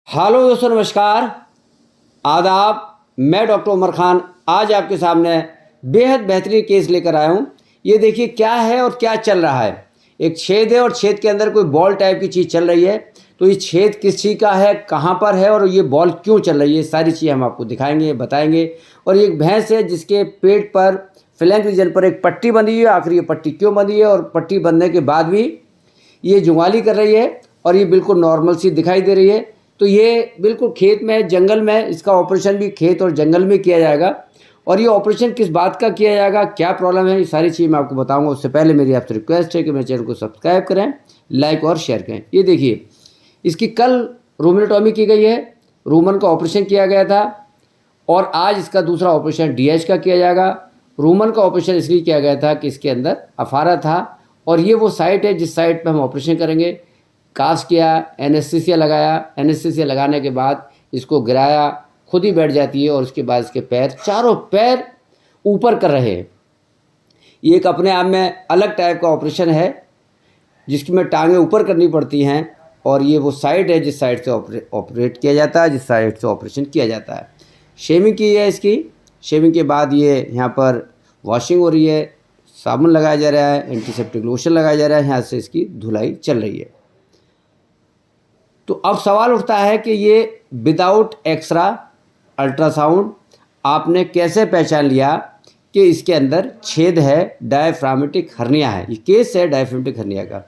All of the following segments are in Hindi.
हेलो दोस्तों, नमस्कार, आदाब। मैं डॉक्टर उमर खान आज आपके सामने बेहद बेहतरीन केस लेकर आया हूँ। ये देखिए क्या है और क्या चल रहा है। एक छेद है और छेद के अंदर कोई बॉल टाइप की चीज़ चल रही है। तो ये छेद किस चीज़ का है, कहाँ पर है और ये बॉल क्यों चल रही है, सारी चीज़ें हम आपको दिखाएंगे, बताएंगे। और ये एक भैंस है जिसके पेट पर फ्लैंक रीजन पर एक पट्टी बंधी हुई है। आखिर ये पट्टी क्यों बंधी है और पट्टी बंधने के बाद भी ये जुगाली कर रही है और ये बिल्कुल नॉर्मल सी दिखाई दे रही है। तो ये बिल्कुल खेत में, जंगल में, इसका ऑपरेशन भी खेत और जंगल में किया जाएगा। और ये ऑपरेशन किस बात का किया जाएगा, क्या प्रॉब्लम है, ये सारी चीज़ मैं आपको बताऊंगा। उससे पहले मेरी आपसे रिक्वेस्ट है कि मेरे चैनल को सब्सक्राइब करें, लाइक और शेयर करें। ये देखिए, इसकी कल रूमेटोमी की गई है, रूमन का ऑपरेशन किया गया था और आज इसका दूसरा ऑपरेशन डीएच का किया जाएगा। रूमन का ऑपरेशन इसलिए किया गया था कि इसके अंदर अफारा था और ये वो साइट है जिस साइट पर हम ऑपरेशन करेंगे। कास किया, एनेस्थीसिया लगाया, एनेस्थीसिया लगाने के बाद इसको गिराया, खुद ही बैठ जाती है और उसके बाद इसके पैर, चारों पैर ऊपर कर रहे हैं। ये एक अपने आप में अलग टाइप का ऑपरेशन है जिसकी में टांगें ऊपर करनी पड़ती हैं। और ये वो साइड है जिस साइड से ऑपरेट किया जाता है, जिस साइड से ऑपरेशन किया जाता है। शेविंग की है इसकी। शेविंग के बाद ये यहाँ पर वॉशिंग हो रही है, साबुन लगाया जा रहा है, एंटीसेप्टिक लोशन लगाया जा रहा है, यहाँ से इसकी धुलाई चल रही है। तो अब सवाल उठता है कि ये विदाउट एक्सरा अल्ट्रासाउंड आपने कैसे पहचान लिया कि इसके अंदर छेद है, डायफ्रामेटिक हर्निया है। ये केस है डायफ्रामेटिक हर्निया का।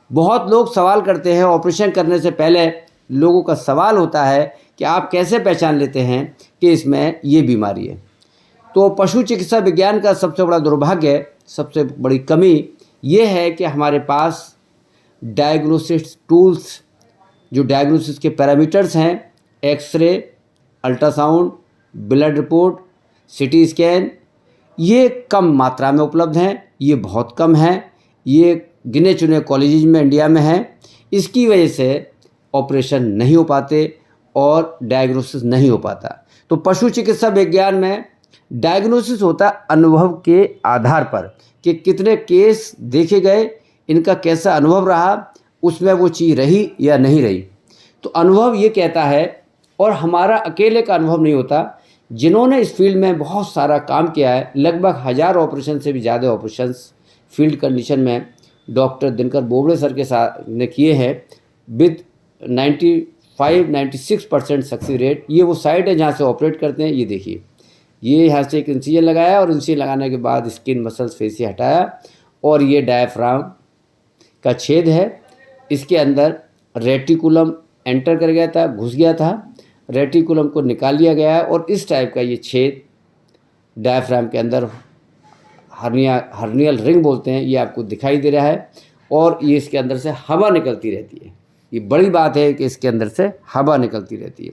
बहुत लोग सवाल करते हैं, ऑपरेशन करने से पहले लोगों का सवाल होता है कि आप कैसे पहचान लेते हैं कि इसमें ये बीमारी है। तो पशु चिकित्सा विज्ञान का सबसे बड़ा दुर्भाग्य, सबसे बड़ी कमी ये है कि हमारे पास डायग्नोसिस टूल्स, जो डायग्नोसिस के पैरामीटर्स हैं, x-ray, ultrasound, blood report, CT scan, ये कम मात्रा में उपलब्ध हैं। ये बहुत कम हैं। ये गिने चुने कॉलेजेस में इंडिया में हैं। इसकी वजह से ऑपरेशन नहीं हो पाते और डायग्नोसिस नहीं हो पाता। तो पशु चिकित्सा विज्ञान में डायग्नोसिस होता अनुभव के आधार पर कि कितने केस देखे गए, इनका कैसा अनुभव रहा, उसमें वो चीज़ रही या नहीं रही। तो अनुभव ये कहता है, और हमारा अकेले का अनुभव नहीं होता। जिन्होंने इस फील्ड में बहुत सारा काम किया है, लगभग 1000 ऑपरेशन से भी ज़्यादा ऑपरेशंस फील्ड कंडीशन में डॉक्टर दिनकर बोबड़े सर के साथ ने किए हैं विद 95-96% सक्सेस रेट। ये वो साइट है जहाँ से ऑपरेट करते हैं। ये देखिए, ये यहाँ से एक इंसिजन लगाया और इंसिजन लगाने के बाद स्किन मसल्स फेसिया हटाया और ये डायफ्राम का छेद है। इसके अंदर रेटिकुलम एंटर कर गया था, घुस गया था। रेटिकुलम को निकाल लिया गया है और इस टाइप का ये छेद डायफ्राम के अंदर, हर्नियल रिंग बोलते हैं, ये आपको दिखाई दे रहा है। और ये इसके अंदर से हवा निकलती रहती है। ये बड़ी बात है कि इसके अंदर से हवा निकलती रहती है।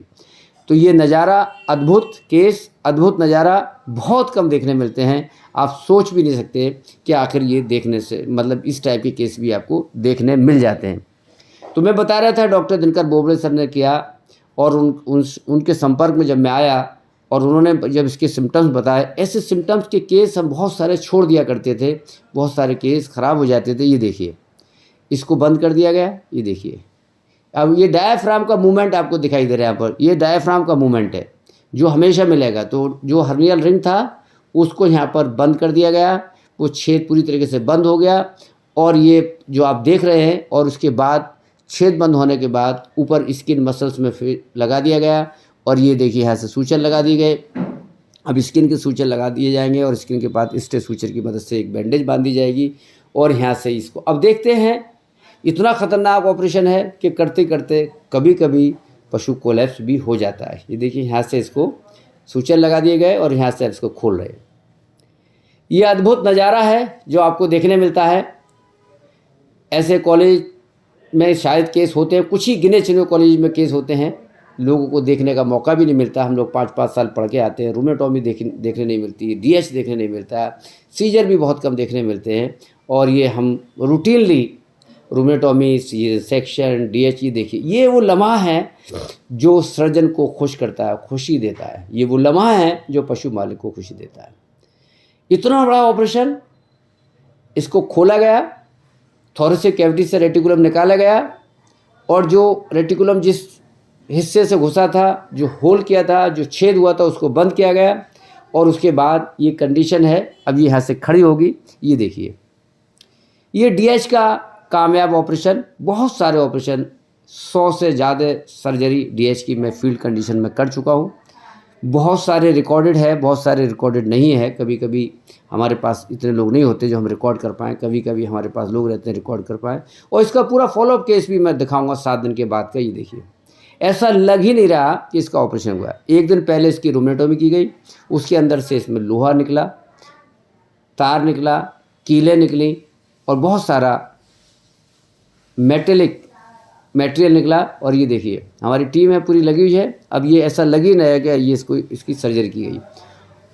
तो ये नज़ारा अद्भुत, केस अद्भुत नज़ारा बहुत कम देखने मिलते हैं। आप सोच भी नहीं सकते कि आखिर ये देखने से, मतलब इस टाइप के केस भी आपको देखने मिल जाते हैं। तो मैं बता रहा था, डॉक्टर दिनकर बोबड़े सर ने किया और उनके संपर्क में जब मैं आया और उन्होंने जब इसके सिम्टम्स बताए, ऐसे सिम्टम्स के केस हम बहुत सारे छोड़ दिया करते थे, बहुत सारे केस ख़राब हो जाते थे। ये देखिए, इसको बंद कर दिया गया। ये देखिए, अब ये डायफ्राम का मूवमेंट आपको दिखाई दे रहा है यहाँ पर। ये डायफ्राम का मूवमेंट है जो हमेशा मिलेगा। तो जो हर्नियल रिंग था उसको यहाँ पर बंद कर दिया गया, वो छेद पूरी तरीके से बंद हो गया। और ये जो आप देख रहे हैं, और उसके बाद छेद बंद होने के बाद ऊपर स्किन मसल्स में फिर लगा दिया गया। और ये देखिए, यहाँ से सूचर लगा दिए गए। अब स्किन के सूचर लगा दिए जाएंगे और स्किन के बाद स्टे सूचर की मदद से एक बैंडेज बांध दी जाएगी। और यहाँ से इसको अब देखते हैं। इतना ख़तरनाक ऑपरेशन है कि करते करते कभी कभी पशु कोलैप्स भी हो जाता है। ये देखिए, यहाँ से इसको सूचर लगा दिए गए और यहाँ से इसको खोल रहे हैं। ये अद्भुत नज़ारा है जो आपको देखने मिलता है। ऐसे कॉलेज में शायद केस होते हैं, कुछ ही गिने चुने कॉलेज में केस होते हैं। लोगों को देखने का मौका भी नहीं मिलता। हम लोग 5-5 साल पढ़ के आते हैं, रूमेटोमी देखने नहीं मिलती, डीएच देखने नहीं मिलता, सीजर भी बहुत कम देखने मिलते हैं। और ये हम रूटीनली रूमेटोमी, सेक्शन, डीएच, ये देखिए, ये वो लम्हा है जो सर्जन को खुश करता है, खुशी देता है। ये वो लम्हा है जो पशु मालिक को खुशी देता है। इतना बड़ा ऑपरेशन, इसको खोला गया, थोरेसिक कैविटी से रेटिकुलम निकाला गया और जो रेटिकुलम जिस हिस्से से घुसा था, जो होल किया था, जो छेद हुआ था उसको बंद किया गया और उसके बाद ये कंडीशन है। अब ये यहाँ से खड़ी होगी, ये देखिए, ये डीएच का कामयाब ऑपरेशन, बहुत सारे ऑपरेशन 100 से ज़्यादा सर्जरी डीएच की मैं फील्ड कंडीशन में कर चुका हूँ। बहुत सारे रिकॉर्डेड है, बहुत सारे रिकॉर्डेड नहीं है। कभी कभी हमारे पास इतने लोग नहीं होते जो हम रिकॉर्ड कर पाएँ, कभी कभी हमारे पास लोग रहते हैं रिकॉर्ड कर पाएँ। और इसका पूरा फॉलोअप केस भी मैं दिखाऊंगा 7 दिन के बाद का। ये देखिए, ऐसा लग ही नहीं रहा कि इसका ऑपरेशन हुआ है। 1 दिन पहले इसकी रोमेटोमी की गई, उसके अंदर से इसमें लोहा निकला, तार निकला, कीलें निकली और बहुत सारा मेटेलिक मटेरियल निकला। और ये देखिए, हमारी टीम है पूरी लगी हुई है। अब ये ऐसा लग ही नहीं है कि ये इसकी सर्जरी की गई।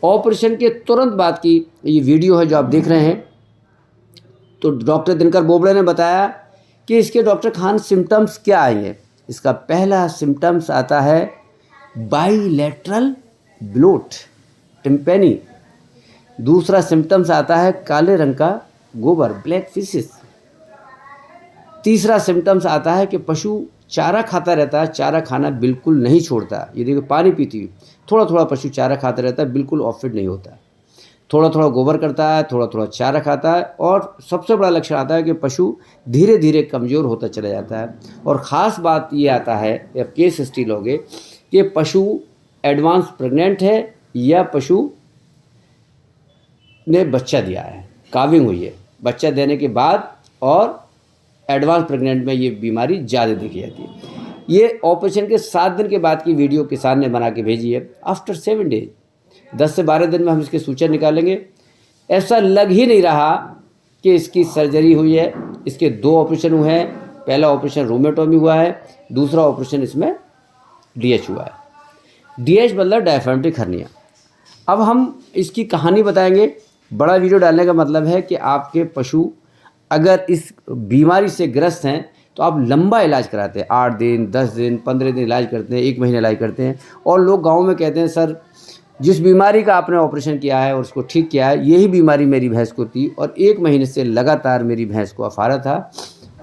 ऑपरेशन के तुरंत बाद की ये वीडियो है जो आप देख रहे हैं। तो डॉक्टर दिनकर बोबड़े ने बताया कि इसके डॉक्टर खान सिम्टम्स क्या आएंगे। इसका पहला सिम्टम्स आता है बाईलेटरल ब्लोट, टिम्पेनी। दूसरा सिम्टम्स आता है काले रंग का गोबर, ब्लैक फिशिस। तीसरा सिम्टम्स आता है कि पशु चारा खाता रहता है, चारा खाना बिल्कुल नहीं छोड़ता। ये देखो, पानी पीती हुई थोड़ा थोड़ा पशु चारा खाता रहता है, बिल्कुल ऑफिड नहीं होता। थोड़ा थोड़ा गोबर करता है, थोड़ा थोड़ा चारा खाता है। और सबसे बड़ा लक्षण आता है कि पशु धीरे धीरे कमज़ोर होता चला जाता है। और ख़ास बात ये आता है, अब केस हिस्ट्री लोगे कि पशु एडवांस प्रेग्नेंट है या पशु ने बच्चा दिया है, काविंग हुई है बच्चा देने के बाद, और एडवांस प्रेग्नेंट में ये बीमारी ज़्यादा देखी जाती है। ये ऑपरेशन के 7 दिन के बाद की वीडियो किसान ने बना के भेजी है। आफ्टर 7 डेज, 10 से 12 दिन में हम इसके सूचन निकालेंगे। ऐसा लग ही नहीं रहा कि इसकी सर्जरी हुई है। इसके 2 ऑपरेशन हुए हैं। पहला ऑपरेशन रोमेटोमी हुआ है, दूसरा ऑपरेशन इसमें डीएच हुआ है। डीएच मतलब डायफ्रामेटिक हर्निया। अब हम इसकी कहानी बताएंगे। बड़ा वीडियो डालने का मतलब है कि आपके पशु अगर इस बीमारी से ग्रस्त हैं तो आप लंबा इलाज कराते हैं, 8 दिन, 10 दिन, 15 दिन इलाज करते हैं, 1 महीने इलाज करते हैं। और लोग गाँव में कहते हैं, सर जिस बीमारी का आपने ऑपरेशन किया है और उसको ठीक किया है, यही बीमारी मेरी भैंस को थी और 1 महीने से लगातार मेरी भैंस को अफारा था।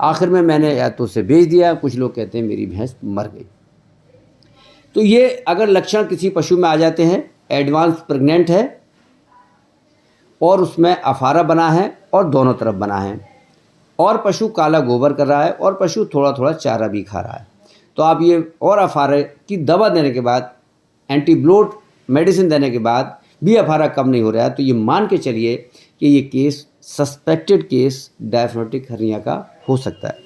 आखिर में मैंने या तो उसे बेच दिया, कुछ लोग कहते हैं मेरी भैंस मर गई। तो ये अगर लक्षण किसी पशु में आ जाते हैं, एडवांस प्रेग्नेंट है और उसमें अफारा बना है और दोनों तरफ बना है, और पशु काला गोबर कर रहा है और पशु थोड़ा थोड़ा चारा भी खा रहा है, तो आप ये और अफारे की दवा देने के बाद, एंटी ब्लोट मेडिसिन देने के बाद भी अफारा कम नहीं हो रहा है, तो ये मान के चलिए कि ये case suspected case diaphragmatic hernia का हो सकता है।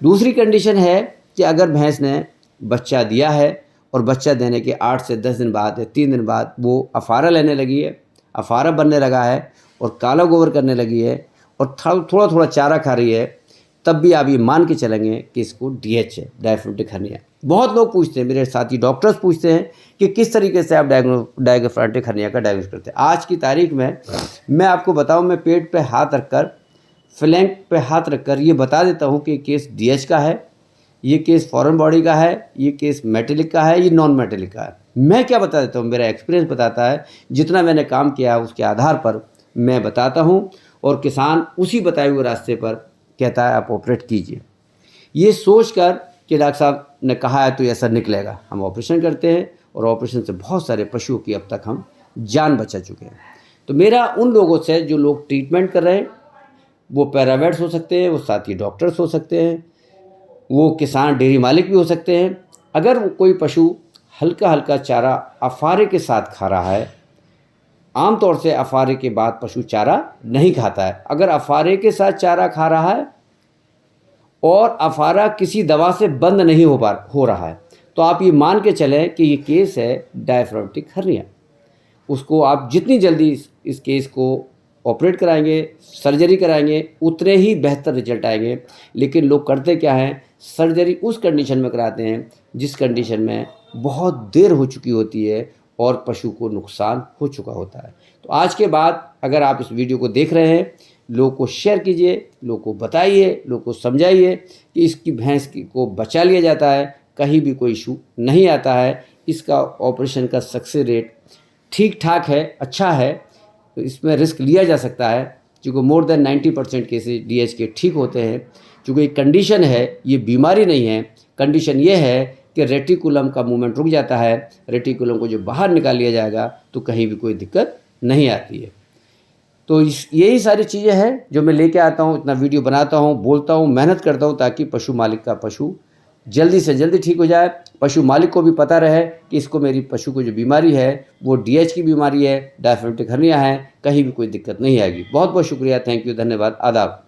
दूसरी कंडीशन है कि अगर भैंस ने बच्चा दिया है और बच्चा देने के 8 से 10 दिन बाद या 3 दिन बाद वो अफारा लेने लगी है, अफारा बनने लगा है और काला गोबर करने लगी है और थोड़ा थोड़ा चारा खा रही है, तब भी आप ये मान के चलेंगे कि इसको डीएच है, डायफ्रामेटिक हर्निया। बहुत लोग पूछते हैं, मेरे साथी डॉक्टर्स पूछते हैं कि किस तरीके से आप डायफ्रामेटिक हर्निया का डायग्नोस करते हैं। आज की तारीख में मैं आपको बताऊं, मैं पेट पे हाथ रखकर, फ्लैंक पे हाथ रखकर ये बता देता हूं कि केस डीएच का है, ये केस फॉरेन बॉडी का है, ये केस मेटेलिक का है, ये नॉन मेटेलिक का है। मैं क्या बता देता हूँ, मेरा एक्सपीरियंस बताता है, जितना मैंने काम किया उसके आधार पर मैं बताता हूँ और किसान उसी बताए हुए रास्ते पर कहता है आप ऑपरेट कीजिए। ये सोच कर कि डॉक्टर साहब ने कहा है तो ऐसा निकलेगा, हम ऑपरेशन करते हैं और ऑपरेशन से बहुत सारे पशुओं की अब तक हम जान बचा चुके हैं। तो मेरा उन लोगों से, जो लोग ट्रीटमेंट कर रहे हैं, वो पैरावेट्स हो सकते हैं, वो साथी डॉक्टर्स हो सकते हैं, वो किसान डेयरी मालिक भी हो सकते हैं, अगर कोई पशु हल्का हल्का चारा अफारे के साथ खा रहा है, आमतौर से अफारे के बाद पशु चारा नहीं खाता है, अगर अफारे के साथ चारा खा रहा है और अफारा किसी दवा से बंद नहीं हो रहा है, तो आप ये मान के चलें कि ये केस है डायफ्रामेटिक हर्निया। उसको आप जितनी जल्दी इस केस को ऑपरेट कराएंगे, सर्जरी कराएंगे, उतने ही बेहतर रिजल्ट आएंगे। लेकिन लोग करते क्या हैं, सर्जरी उस कंडीशन में कराते हैं जिस कंडीशन में बहुत देर हो चुकी होती है और पशु को नुकसान हो चुका होता है। तो आज के बाद अगर आप इस वीडियो को देख रहे हैं, लोगों को शेयर कीजिए, लोगों को बताइए, लोगों को समझाइए कि इसकी भैंस को बचा लिया जाता है, कहीं भी कोई इशू नहीं आता है। इसका ऑपरेशन का सक्सेस रेट ठीक ठाक है, अच्छा है, तो इसमें रिस्क लिया जा सकता है, क्योंकि मोर देन 90% केसेज डीएच के ठीक होते हैं। क्योंकि कंडीशन है, ये बीमारी नहीं है, कंडीशन ये है कि रेटिकुलम का मूवमेंट रुक जाता है, रेटिकुलम को जो बाहर निकाल लिया जाएगा तो कहीं भी कोई दिक्कत नहीं आती है। तो यही सारी चीज़ें हैं जो मैं लेके आता हूँ, इतना वीडियो बनाता हूँ, बोलता हूँ, मेहनत करता हूँ ताकि पशु मालिक का पशु जल्दी से जल्दी ठीक हो जाए। पशु मालिक को भी पता रहे कि इसको मेरी पशु को जो बीमारी है वो DH की बीमारी है, डायफ्रेगमेटिक हर्निया है, कहीं भी कोई दिक्कत नहीं आएगी। बहुत बहुत शुक्रिया, थैंक यू, धन्यवाद, आदाब।